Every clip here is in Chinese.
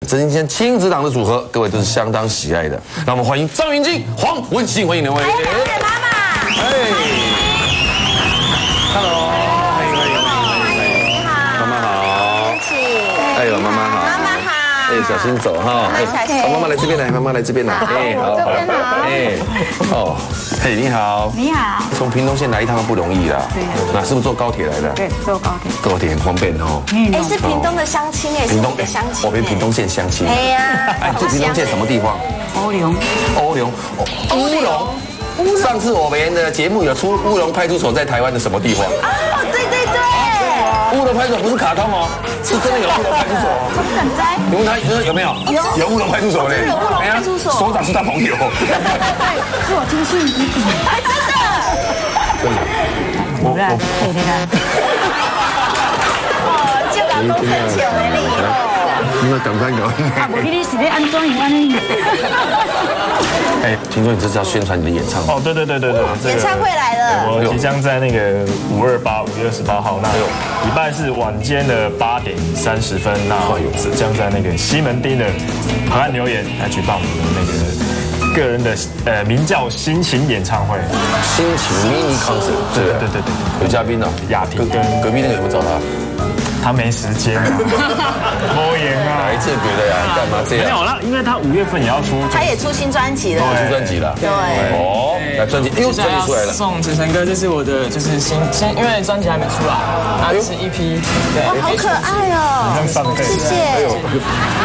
这是今天亲子档的组合，各位都是相当喜爱的。让我们欢迎张芸京、黄文馨，欢迎两位。还有妈妈。哎 ，Hello， 欢迎。你好，妈妈好。恭喜。哎呦，妈妈好。妈妈好。哎，小心走哈。哎，妈妈来这边来，妈妈来这边来。哎，好。哎，哦，嘿，你好。你好。从屏东县来一趟不容易啦。对。那是不是坐高铁来的？对，坐高铁。高铁很方便哦。哎，是屏东的乡亲哎，屏东的乡亲。我们屏东县乡亲。哎呀。哎，住屏东县什么地方？乌龙。乌龙。上次我们的节目有出乌龙派出所在台湾的什么地方？哦，对。乌龙派出所不是卡通哦，是真的有乌龙派出所。你问他有没有？有乌龙派出所嘞。有乌龙派出所。所长是他朋友。是我亲信弟弟。哎，真的。我配的啦。哦，就老公很久的你哦。你要赶快搞。啊，我你是要安怎样安尼？哎，听说你这是要宣传你的演唱会？哦，对，演唱会来了。我即将在那个5月28号，那礼拜四晚间的8点30分，那将在那个西门町的河岸留言来举办我们的那个个人的名叫心情演唱会。心情 mini concert， 对，有嘉宾呢，雅婷跟隔壁那个有没有找他？他没时间啊，拖延啊，哪一次觉得呀？干嘛这样？没有啦，因为他5月份也要出，他也出新专辑了，出专辑了。对，哦，来专辑，哎呦，专辑出来了。送子成哥，这是我的就是新，因为专辑还没出来，然后这是EP，对，哇，好可爱哦，谢谢。哎呦，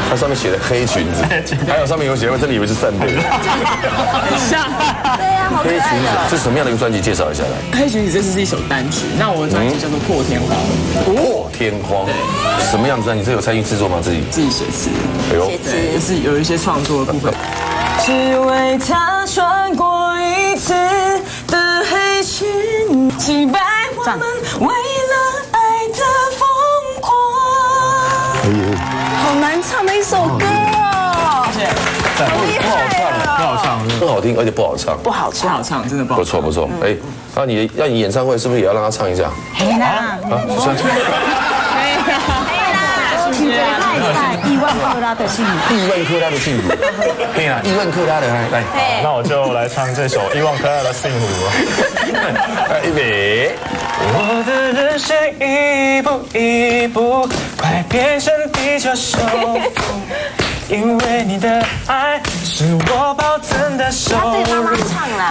它上面写的黑裙子，还有上面有写，我真的以为是扇贝。很像。对呀，好可黑裙爱哦。子是什么样的一个专辑？介绍一下来。黑裙子这是一首单曲，那我的专辑叫做《破天荒》。破天荒，什么样的专辑？这有参与制作吗？自己写词，哎呦，对，就是有一些创作的部分。只为他穿过一次的黑裙，击败我们为了爱的疯狂。好难唱的一首歌哦，好厉害哦，不好唱，很好听，而且不好唱，不好不好唱，真的不好唱。不错。哎，那你演唱会是不是也要让他唱一下？嘿啦，听着太晒，1万克拉的幸福，1万克拉的幸福，对啦，1万克拉的来，那我就来唱这首1万克拉的幸福。预备。我的人生一步一步快变成地球首富，因为你的爱是我保证的收入，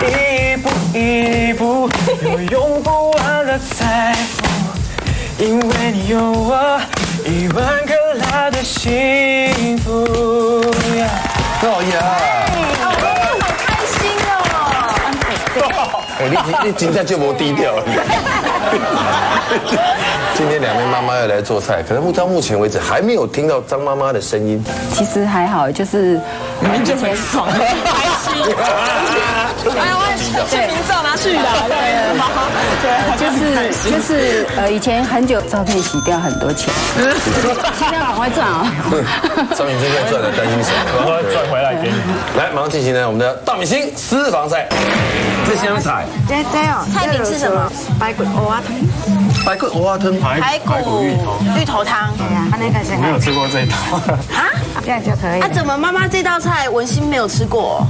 一步一步有用不完的财富，因为你有我1万克拉的幸福。哦呀！好开心哦！哎，你今天就不低调了。今天两位妈妈要来做菜，可能到目前为止还没有听到张妈妈的声音。其实还好，就是明明就很爽，很开心。哎，我签名照拿去了，对，就是以前很久照片洗掉很多钱，尽量赶快赚啊！张芸京在赚的，担心什么？然后赚回来给你。来，马上进行呢我们的大明星私房菜。这香菜，这哦，菜名是什么？排骨蚵仔汤。排骨蚵仔汤，排骨芋头汤。对呀，那个是没有吃过这一道。啊，这样就可以。啊，怎么妈妈这道菜文馨没有吃过？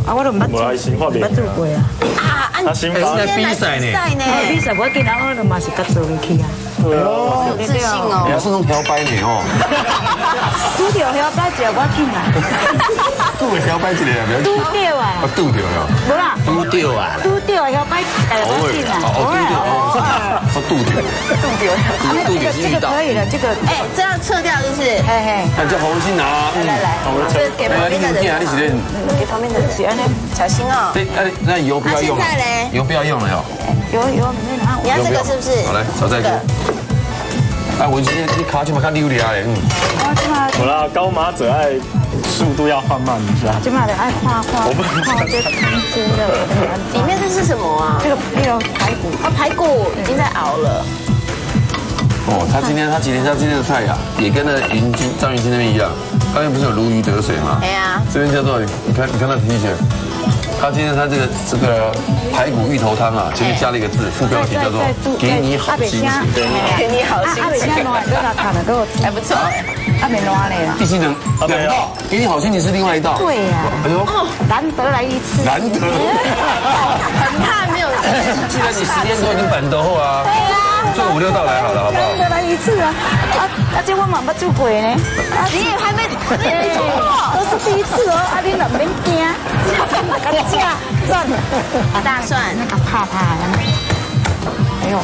啊，我都唔捌我来新化饼。做过啊。啊，他新发在比赛呢。比赛我见到我都嘛是甲做入去啊。对啊，有自信哦。你要是弄漂白呢哦。拄着遐摆一我紧啊。拄会漂白一个啊，拄着啊。拄着啊。无啦。拄着啊。拄着遐摆我紧啊。拄着。这个可以了，这个哎，这样撤掉就是，嘿嘿。那叫黄文馨拿。来，这给旁边的人，给旁边的人，小心哦。对，那油不要用。现在嘞？油不要用了哟。有，你要这个是不是？好来，炒菜锅。哎，我今天你卡起嘛看溜溜嘞，好啦，高马者爱速度要放慢一下。今嘛的爱画，这真的。里面这是什么啊？这个排骨，排骨已经在熬了。哦，他今天的菜呀，也跟那张芸京那边一样。刚才不是有如鱼得水吗？哎呀，这边叫做你看他 T 恤，他今天这个排骨芋头汤啊，前面加了一个字，副标题叫做“给你好心情”。给你好心情。还不错。还没乱嘞啦。一斤2道，给你好心情是另外一道。对呀。哎呦，难得来一次。难得。很怕没有。既然你10天都已经板豆后啊。对呀。做5、6道来好了，好不好？难得来一次啊！这我嘛没做过呢。你也还没做过，都是第一次哦。你哪免惊？敢吃蒜，大蒜那个怕它。哎呦，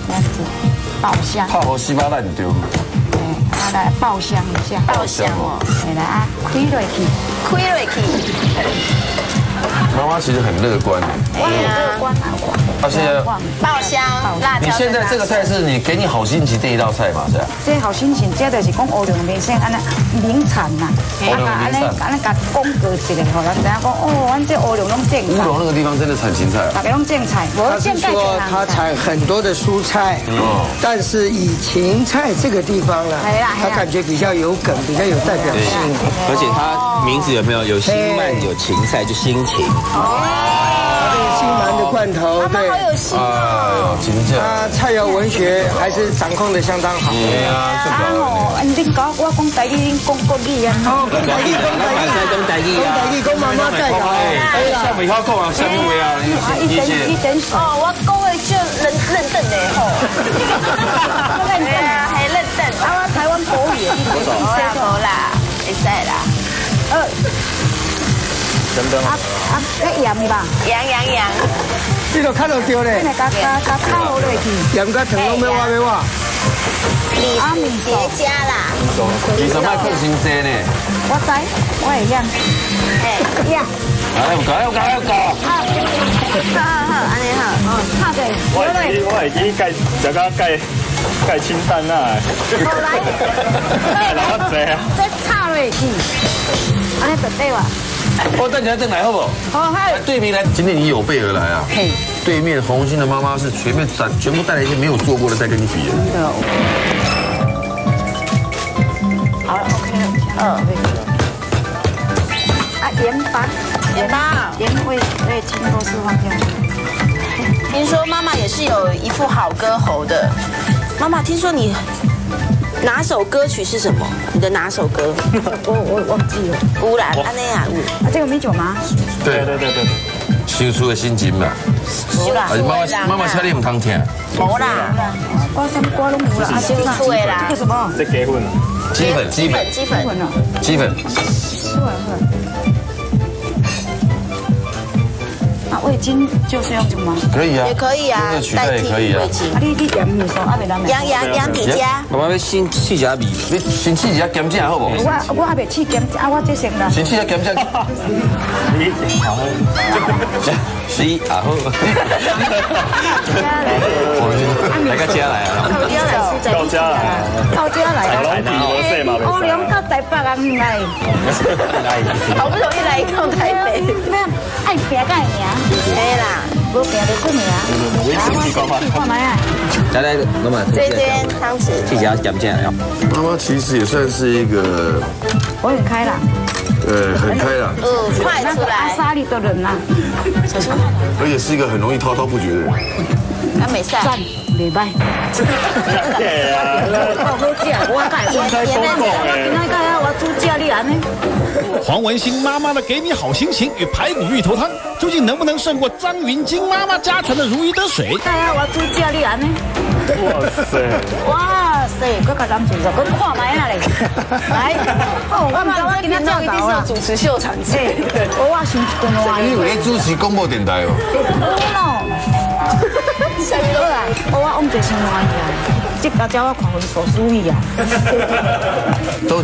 这样子爆香。怕好稀巴烂丢。来爆香一下，爆香哦！来啊，开落去，开落去。妈妈其实很乐观的。我很乐观啊，她现在爆香辣椒。你现在这个菜是你给你好心情这一道菜嘛？是啊。这好心情，这就是讲乌龙面线，安尼名产呐。安尼甲广告一下，互人知影讲哦，咱这乌龙拢正菜。乌龙那个地方真的产芹菜啊。大家拢正菜，他是说他产很多的蔬菜，但是以芹菜这个地方呢，他感觉比较有梗，比较有代表性。而且它名字有没有辛蔓有芹菜就心情。这个辛蔓的罐头，对，好有心哦。芹菜。他菜肴文学还是掌控的相当好。对啊，恁讲我讲台语，恁讲国语啊。哦，讲台语，讲台语，讲妈妈在搞。哎呀，下面好讲啊，下面位啊，一点水。哦，我讲的就认真的吼。对啊，还认真。啊，我台湾国语的，好啦，会使啦。较盐的吧？羊。你都看到对咧。甲烤落去。盐甲糖拢要挖。米叠加啦。你怎么放新鲜呢？我知，我会样。样。哎，要搞。好，安尼好。拍者。我会记盖清淡啊。好来。来我坐啊。再插落去。安尼就对哇。我等下来好不好？好，嗨。对面来，今天你有备而来啊。嘿。对面红星的妈妈是全部带来一些没有做过的，再跟你比。好了 ，OK 了。盐会经过释放掉。听说妈妈也是有一副好歌喉的。妈妈，听说你拿手歌曲是什么？你的拿手歌？我忘记了。乌兰安内亚乌。啊，这个米酒吗？对。修出的心情嘛。有啦。妈妈车你唔通听。冇啦。瓜拢有啦。修出的啦。这个什么？这鸡粉。鸡粉。味精就是用什么？可以啊，也可以啊，代替味精。你盐米说阿袂难。羊底加。妈妈要先试一下味，你先试一下咸酱好不？我还袂试咸，我这先啦。先试一下咸酱。你好。来个家来啊！到家来。到家来啊！乌龙到台北啊，来。好不容易来一趟台北。爱拼个赢。对啦，无拼就出名啊！看卖啊！来，妈妈，这间汤匙，试一下咸酱啊！妈妈其实也算是一个，我很开朗。很开朗。快出来！阿莎莉的人啦，而且是一个很容易滔滔不绝的人。那没事。赞，礼拜。我改我煮家里安尼。黄文兴妈妈的给你好心情与排骨芋头汤，究竟能不能胜过张云京妈妈家传的如鱼得水？我煮家里安尼。哇塞，搁甲咱做着，搁看卖啦嘞。来，哦，我们今天一定是要主持秀场节。我想一顿话。你以为主持广播电台哦？下雨了啦！我往这先换去啊，这大家我看分数输伊啊。多一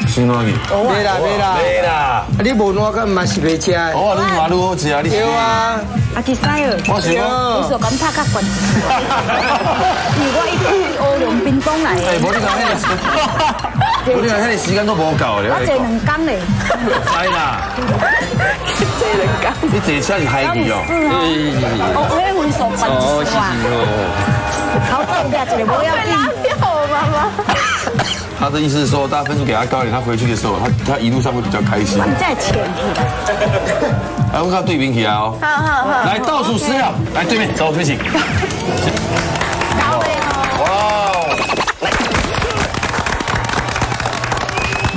先换去。没啦。你无烂个嘛是袂吃的。我话你嘛愈好吃啊，你对啊。啊，其实哦，你说敢拍较悬。因为我一乌龙冰冻来的。无你讲迄个时间都无够咧。我坐2天嘞。知啦。坐2天。你坐车是海去哦。我分数悬一哇。好走一个无要紧。拉票，妈妈。他的意思是说，大家分数给他高一点，他回去的时候，他一路上会比较开心。在前提。来，我看对比起来哦。好。来倒数10秒，来对面走，对不起。高位哦。哇哦！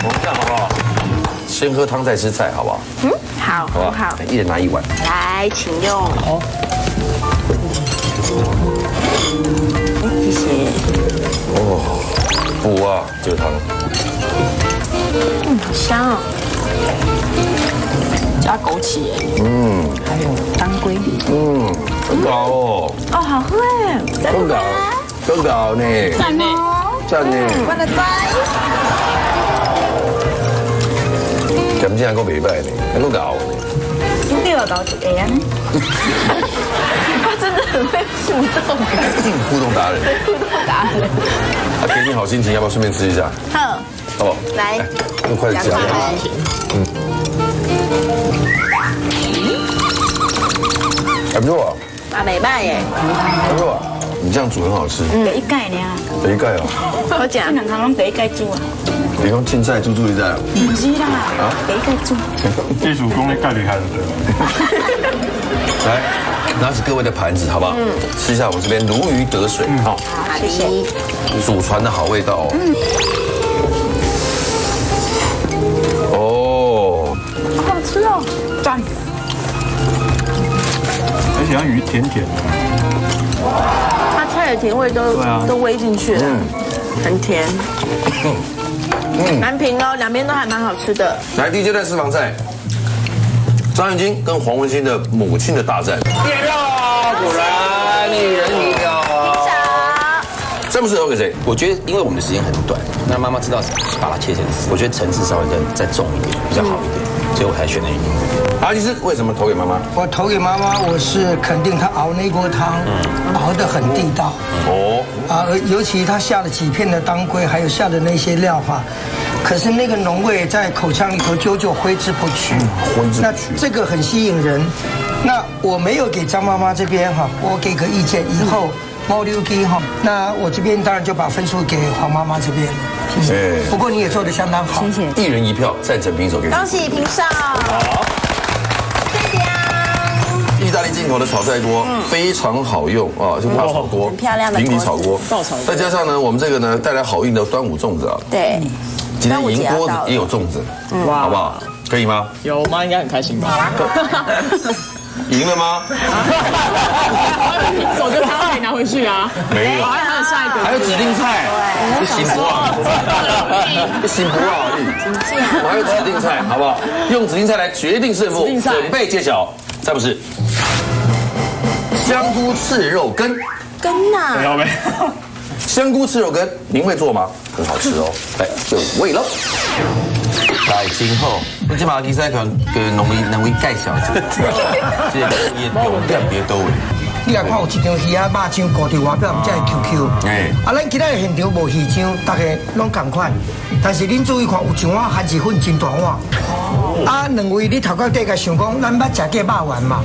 我们这样好不好？先喝汤再吃菜，好不好？嗯，好，好不好？好。一人拿1碗。来，请用。好。谢谢。哦，补啊，这个汤。好香哦。加枸杞耶。还有当归。很好哦。哦，好喝哎。真好呢。赞呢。赞呢。我的赞。咁真係個袂歹呢，能夠搞。你有搞一个啊？他真的很会互动。互动达人。互动达人。啊，给你好心情，要不要顺便吃一下？好。好不好？来，用筷子夹。还不错啊。啊，美拜耶。还不错啊。你这样煮很好吃。第一盖呢？第一盖哦。好讲。这两行拢第一盖煮啊。你用青菜煮一下。不是啦，第一盖煮。地主公的盖厉害了，对吧？来，拿起各位的盘子，好不好？吃一下我们这边如鱼得水。好，谢谢。祖传的好味道哦。哦，好好吃哦，赞。而且它鱼甜甜的，它菜的甜味都煨进去了，很甜。蛮平哦，两边都还蛮好吃的。来，第一阶段私房菜，张芸京跟黄文兴的母亲的大战。1票啊，果然1人1票啊。这不是投给谁？我觉得，因为我们的时间很短，那妈妈知道把它切成丝，我觉得层次稍微再重一点，比较好一点，所以我才选了1名。阿基师为什么投给妈妈？我投给妈妈，我是肯定她熬那锅汤，熬得很地道。哦，啊，尤其她下了几片的当归，还有下的那些料哈，可是那个浓味在口腔里头久久挥之不去。那这个很吸引人。那我没有给张妈妈这边哈，我给个意见，以后猫溜鸡哈，那我这边当然就把分数给黄妈妈这边了。谢谢。不过你也做得相当好。谢谢。1人1票，赞成平手给。恭喜评上。好。意大利进口的炒菜锅非常好用啊，就怕炒锅，很漂亮的平底炒锅，再加上呢，我们这个呢带来好运的端午粽子啊。对，今天赢锅子也有粽子，好不好？可以吗？有，我妈应该很开心吧？赢了吗？手就他可以拿回去啊。没有，还有下一个，还有指定菜，你行不啊？你行不啊？我还有指定菜，好不好？用指定菜来决定胜负，准备揭晓。再不是香菇翅肉羹，羹呐？要没？香菇翅肉羹，您会做吗？很好吃哦，来就位喽。来，今后你这马比赛可能容易介绍一下，这个也重点别多。你来看有一张鱼啊，肉酱裹伫外表，唔才会 QQ。啊，咱今仔现场无鱼酱，大家拢同款。但是恁注意看，有一碗番薯粉真大碗。啊，两位你头壳底个想讲，咱捌食过肉丸嘛？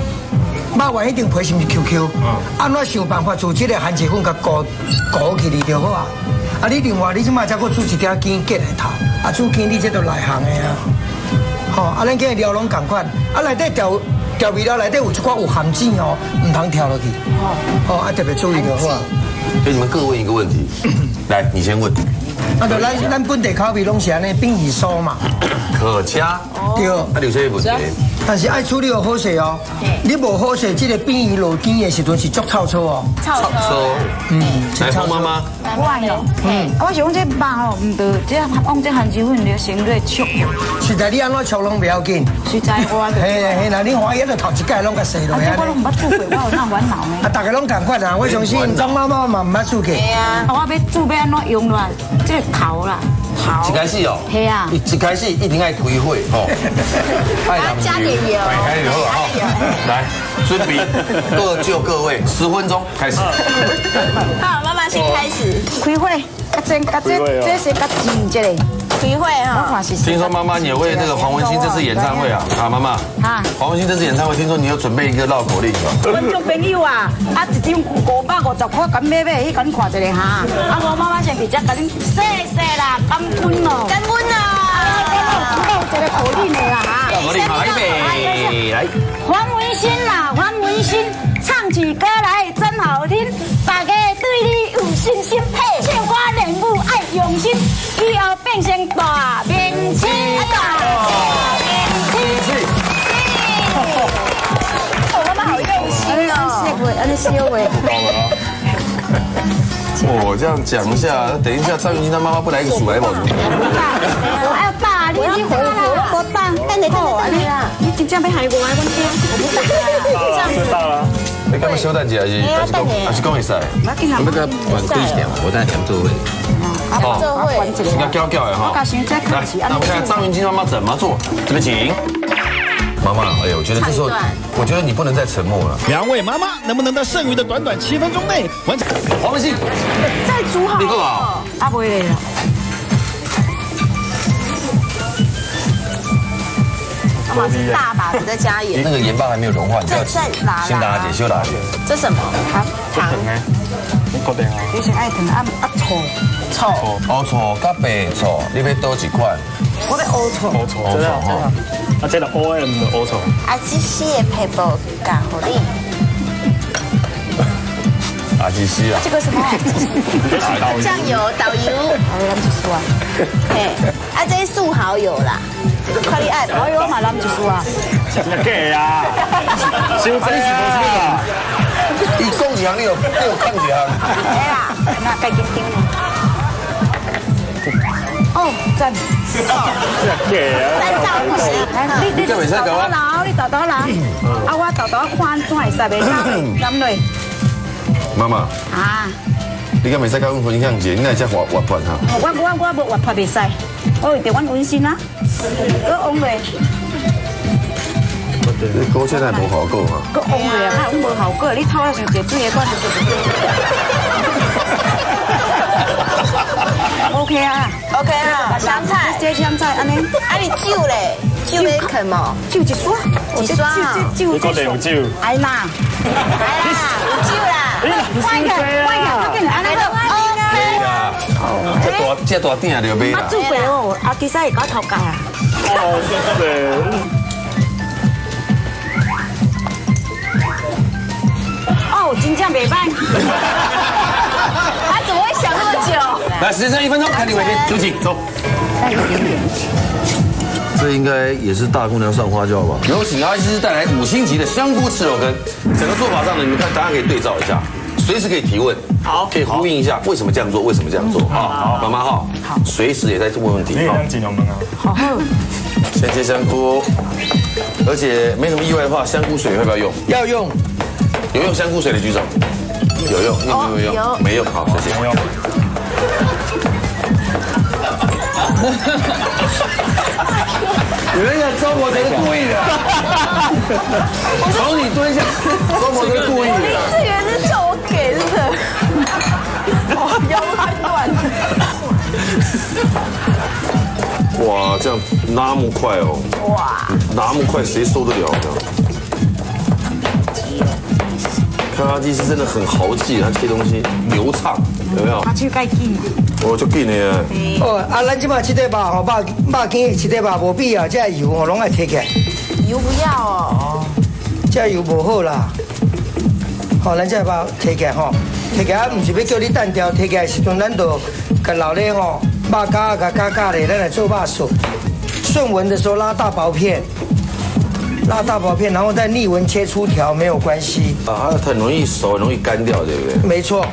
肉丸一定皮是毋是 QQ？按怎想办法做这个番薯粉，甲裹起嚟就好啊。啊，你另外你即马再搁煮一条羹结来头，啊，煮羹你这都内行的啊。吼，啊，咱今日料拢同款，啊，内底调味料内底有一寡有含籽哦，唔通跳落去。哦，啊，特别注意就好啊。所以你们各问一个问题，来，你先问。啊，就咱本地口味拢是安尼，冰鱼酥嘛，可加对。啊，有些问题，但是爱处理有好势哦。你无好势，这个冰鱼落羹的时阵是足臭臭哦。臭臭。来，黄妈妈。我哦，我想讲这肉哦，唔得，这往这番薯粉就先对灼。实在你安怎灼拢不要紧。实在我。嘿啦，你欢喜就头一届拢甲洗落去。我拢唔捌煮过，我有哪烦恼呢？啊，大家拢同款啊，我相信张妈妈嘛唔捌煮过。对啊。我要煮要安怎用啦？这个头啦。一开始哦，系啊，一开始一定爱开火哦，加点油，开始好哈，来，准备各就各位，10分钟开始。好，妈妈先开始，开火，这是较煎这个。体会哈。听说妈妈你也为这个黄文兴这次演唱会啊，妈妈啊，黄文兴这次演唱会，听说你有准备一个绕口令吧？观众朋友啊，一张550块，敢买，去甲恁看一下哈。我妈妈先直接甲恁谢谢啦，感恩哦，感恩啊！有一个口令的啦哈。绕口令好，预备来。黄文兴啦，黄文兴，唱起歌来真好听，大家对你有信心，唱歌练舞爱用心，以后变成大明星。我妈妈好用心哦。安尼笑话。我这样讲一下，等一下张芸京他妈妈不来一个数来宝珠。我要大，你要大啦，我大，等你啦，你真正要害我，我惊，我不大，知道了。你干嘛休蛋姐还是讲一赛？那个晚贵一点，我在讲座位。好，应该教教的哈。来，那我们看张芸京妈妈怎么做，这边请。妈妈，哎呦，我觉得这时候，我觉得你不能再沉默了。两位妈妈能不能在剩余的短短7分钟内完成？黄文兴，再煮好。你够好。啊，不会了。妈妈是大把的在加盐。那个盐巴还没有融化，你就要先打姐，修打姐。这什么？糖。你确定啊？你是爱糖醋。醋加白醋，你要多几款？我要乌醋。乌醋，真的哈。啊，这个 OM 的乌醋。啊，这些配方讲好你。阿基西啊。这个什么？酱油、导油。好，咱就说啊。嘿，啊，这素蚝油啦。快点爱，蚝油嘛，咱就说啊。假啊！收这啊！你讲几行，你有看几行？哎啦，那该紧盯了。哦，赞。三照不行。你豆豆老，你豆豆老，啊，我豆豆看怎会使袂使，甘落。妈妈。啊。你敢袂使甲阮分享者，你哪会遮活泼哈？我无活泼袂使，我为着阮温馨啊，搁往落。你歌现在无效果哈。搁往落啊，还无效果，你偷了上济水的管就是不对。OK 啊 ，OK 啊，香菜，这香菜安尼。啊，你酒嘞？酒要啃么？酒一刷，一刷啊。你确定有酒？哎啦，来啦，有酒啦。快点，快点，安尼就 OK 啦。这大鼎就买啦。啊，煮过哦，啊，其实会搞头家啊。哦，谢谢。哦，真正袂歹。他怎么会想那么久？来，时间剩1分钟，看你尾片，主请走。这应该也是大姑娘上花轿吧？有请阿医师带来5星级的香菇赤肉羹。整个做法上呢，你们看答案可以对照一下，随时可以提问，好，可以呼应一下为什么这样做，为什么这样做啊？妈妈哈，好，随时也在问问题。你也能尽量问啊。好。先切香菇，而且没什么意外的话，香菇水会不要用？要用。有用香菇水的举手。有用，你有没有用？没用，好，谢谢。没用。有人想周伯哲是故意的，从你蹲下，周伯哲是故意的。这个人是叫我给，是不是？哦，腰太断了。哇，这样那么快哦！哇，那么快，谁受得了这样？看阿基是真的很豪气，他切东西流畅，有没有？他手介紧。哦，就紧的。哦，啊，咱即马这块肉吼，肉羹这块肉无必要，这油吼拢爱摕起来。油不要哦。这油无好啦。吼，咱这肉摕起来吼，摕起来，唔是要叫你单调，摕起来时阵，咱就甲老咧吼，肉夹夹咧，咱来做肉笋。顺纹的时候拉大薄片。拉大薄片，然后再逆纹切粗条，没有关系。啊，它很容易熟，很容易干掉，对不对？没错，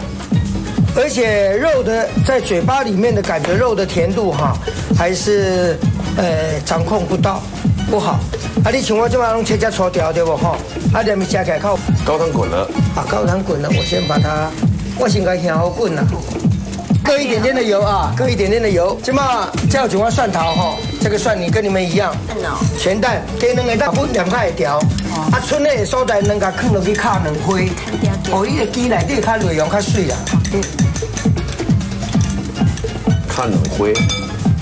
而且肉的在嘴巴里面的感觉，肉的甜度哈，还是掌控不到，不好。啊，你像我这嘛拢切粗条对不哈？啊，连咪加起来靠高汤滚了。啊，高汤滚了，我先把它，我先给它好滚了。搁一点点的油啊，搁一点点的油。这嘛，这样就我蒜头哈，这个蒜泥跟你们一样，全蛋，给两个蛋粉2块条。啊，剩的所在两个放落去烤2花。哦，你的鸡内底较内容较水啦。烤2花。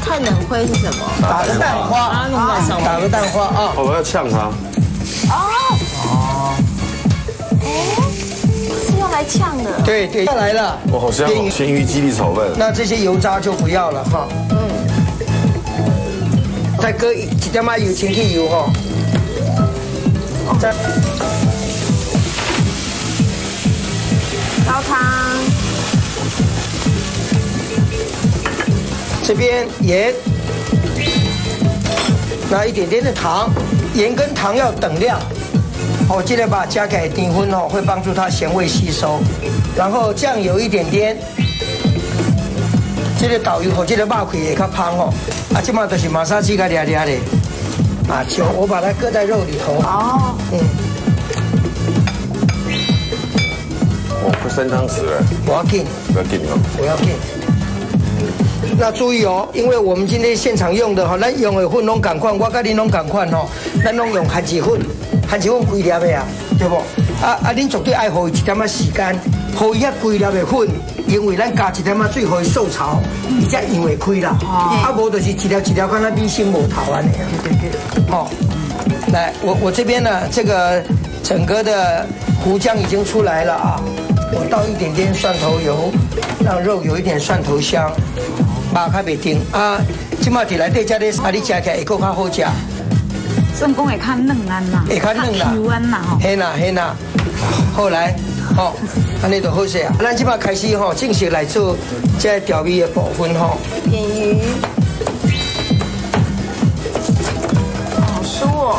看冷灰是什么？打个蛋花，打个蛋花啊！我要呛它。是用来呛的。对，下来了。我好香哦，咸鱼鸡粒炒饭。那这些油渣就不要了哈。再搁一点仔油，清气油哈。再高汤。这边盐，那一点点的糖，盐跟糖要等量。哦，记得把加给低温哦，会帮助它咸味吸收。然后酱油一点点，这个导游和这个肉块也较香哦。啊，这嘛就是马杀鸡个嗲嗲的。啊，酒我把它搁在肉里头。哦。哦，快3汤匙了。我要紧。不要紧哦。我要紧。那注意哦，因为我们今天现场用的哈，咱用的粉拢同款，我甲恁拢同款哦，咱拢用番薯粉，番薯粉规粒的啊，对不？恁绝对爱予伊一点仔时间，予伊遐规粒的粉，因为咱加一点仔水，予伊受潮，伊才用会开啦。啊，无就是一粒一粒，敢若米心无头安尼啊。对。哦，来，我这边呢，这个整个的糊浆已经出来了啊，我倒一点点蒜头油，让肉有一点蒜头香。肉较袂甜啊，即马伫内底这个啊，你食起来会更较好食。算讲会较嫩安啦，会较嫩啦， Q 安啦吼。嘿啦，后来，吼，安尼就好势啊。咱即马开始吼，正式来做这调味的部分吼。片鱼，好酥哦。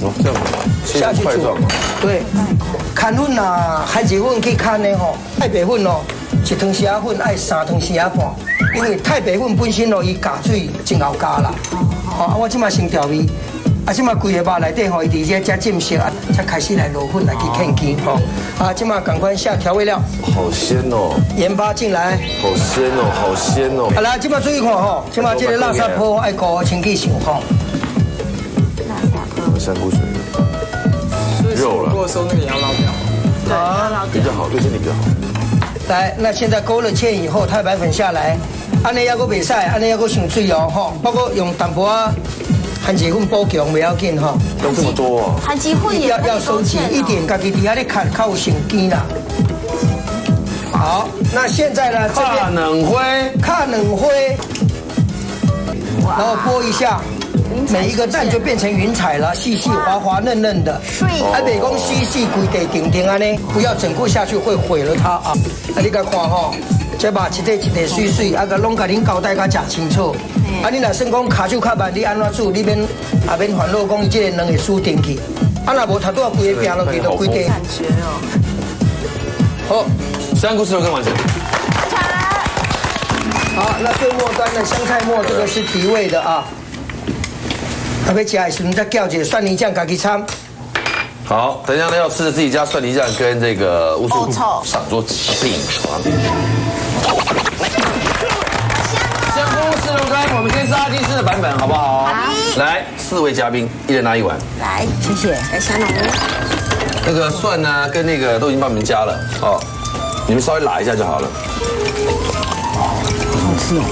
哦，这样下去煮，对，看粉啊，番薯粉去看的吼，太白粉哦。1汤匙仔粉爱3汤匙仔半，因为太白粉本身咯，伊加水真好加啦。哦，我即马先调味，啊，即马规个肉内底吼，伊伫这浸熟啊，才开始来落粉来去芡鸡吼。啊，即马赶快下调味料。好鲜哦！盐巴进来。好鲜哦，好鲜哦！好啦，即马注意看吼，即马这个垃圾泡爱搞清气上吼。香菇水。肉了。如果收那个也要捞掉。对，要捞掉。比较好，对身体比较好。来，那现在勾了芡以后，太白粉下来，安尼还阁袂使，安尼还阁伤水哦，吼，包括用淡薄仔番薯粉补强，不要紧哈。用这么多啊？番薯粉也要收紧一点，家己底下咧看，较有成筋啦。好，那现在呢？这边卡冷灰，然后拨一下。每一个蛋就变成云彩了，细细滑滑嫩嫩的。还袂讲细细规地定定安尼，不要整个下去会毁了它啊！啊，你甲看吼，这把一块一块水水，啊个拢甲恁交代甲食清楚。啊，你若算讲骹手较慢，你安怎煮？你免也免烦恼讲伊这个卵会输进去。啊，若无头拄啊规个拼落去，就规地。感觉哦。好，香菇丝肉羹完成。好，那最末端的香菜末，这个是提味的啊。要吃的时候再叫一个蒜泥酱，自己掺。好，等一下呢要吃的自己加蒜泥酱跟这个乌醋上桌品尝。香菇丝肉羹，我们先是阿基师的版本，好不好？好。来，4位嘉宾，一人拿1碗。来，谢谢。来，小龙。那个蒜呢，跟那个都已经帮你们加了哦，你们稍微拉一下就好了。好吃哦。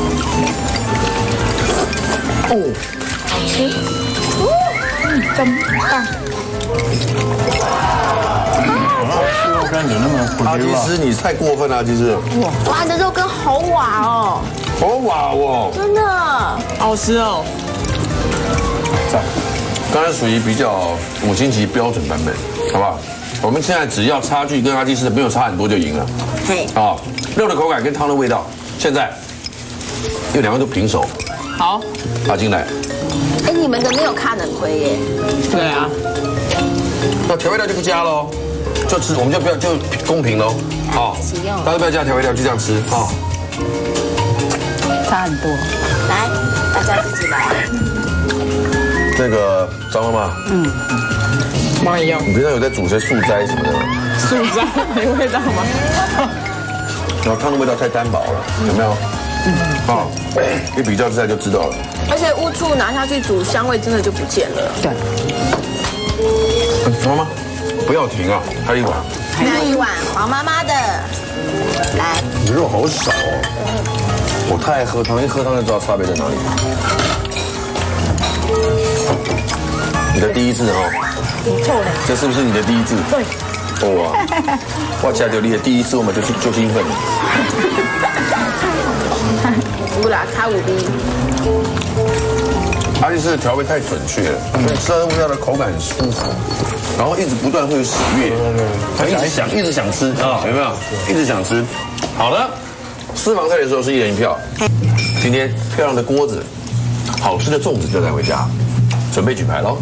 哦，好吃。真棒！肉羹有那么阿基师，你太过分了，阿基师。哇，你的肉羹好瓦哦。好瓦哦。真的。好吃哦。刚才属于比较5星级标准版本，好不好？我们现在只要差距跟阿基师的没有差很多就赢了。嘿。啊，肉的口感跟汤的味道，现在因为2位都平手。好。阿金来。哎，你们的没有卡冷灰耶。对啊。那调味料就不加喽，就吃，我们就不要就公平喽。好，大家不要加调味料，就这样吃啊。差很多。来，大家自己来。那个张妈妈，妈一样。你平常有在煮些素斋什么的吗？素斋没味道吗？然后汤的味道太单薄了，有没有？啊，一比较之下就知道了。而且乌醋拿下去煮，香味真的就不见了。对。妈妈，不要停啊，还有1碗。还有1碗黄妈妈的，来。你肉好少哦。我太爱喝汤，一喝汤就知道差别在哪里。你的第一次哦，不错嘞。这是不是你的第一次？对。哇，我加丢你的第一次，我们就兴奋。不啦，差5滴。而且是调味太准确了，所以吃到味道的口感很舒服，然后一直不断会有喜悦，一直想吃啊，有没有？一直想吃。好了，私房菜的时候是1人1票。今天漂亮的锅子，好吃的粽子就带回家，准备举牌喽。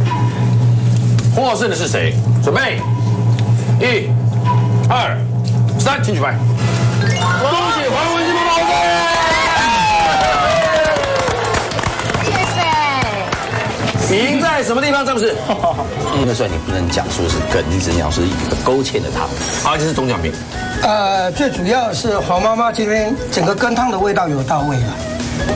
获胜的是谁？准备，1、2、3，请举牌。恭喜黄文馨妈妈获胜！赢在什么地方？詹姆士？那算你不能讲说是梗，你只能讲是一个勾芡的汤。好，这是总奖评。最主要是黄妈妈这边整个羹汤的味道有到位了。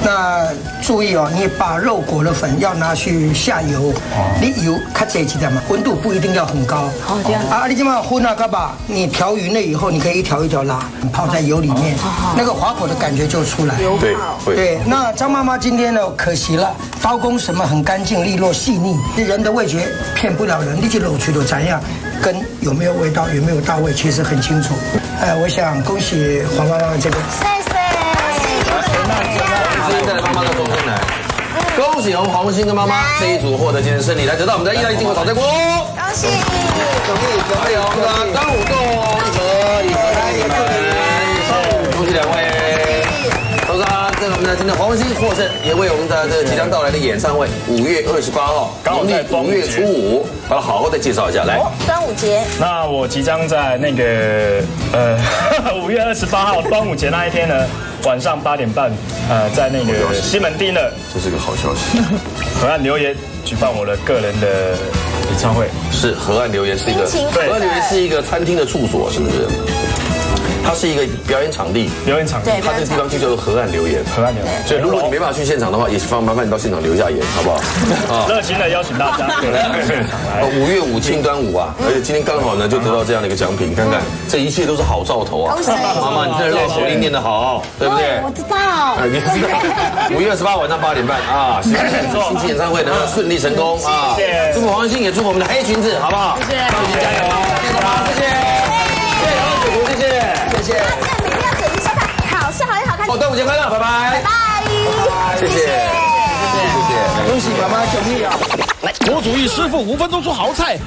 那注意哦，你把肉裹了粉，要拿去下油，你油较济一点嘛，温度不一定要很高。哦，这样。你今晚混那个吧，你调匀了以后，你可以一条一条拉，泡在油里面，那个滑口的感觉就出来。对，对。那张妈妈今天呢，可惜了，刀工什么很干净利落细腻，人的味觉骗不了人，你去揉去都怎样，跟有没有味道，有没有到位，其实很清楚。我想恭喜黄妈妈这个。现在的妈妈到中间来，恭喜我们黄文馨跟妈妈这一组获得今天胜利，来得到我们的意大利进口炒菜锅。恭喜！还有我们的端午粽恭喜2位。同时这个我们的今天黄文馨获胜，也为我们的这个即将到来的演唱会5月28号，农历5月初5，把它好好的介绍一下。来，端午节。那我即将在那个5月28号端午节那一天呢，晚上8点半，在那个西门町的，这是个好消息。河岸留言举办我的个人的演唱会。是河岸留言是一个，河岸留言是一个餐厅的处所，是不是？它是一个表演场地，表演场地，它这个地方就叫做河岸留言。河岸留言。所以如果你没办法去现场的话，也是麻烦你到现场留下言，好不好？热情的邀请大家5月5庆端午啊，而且今天刚好呢就得到这样的一个奖品，看看这一切都是好兆头啊！妈妈，你这绕口令念得好，对不对？我知道。你知道5月28晚上8点半啊，新奇演唱会能够顺利成功啊！祝福黄文馨，也祝福我们的黑裙子，好不好？谢谢，加油！谢谢，谢谢杨主厨，谢谢，谢谢。那每天要准时收看，好吃好用好看。端午节快乐，拜拜，拜拜，谢谢，谢谢，恭喜妈妈奖励啊！郭祖义师傅5分钟出好菜。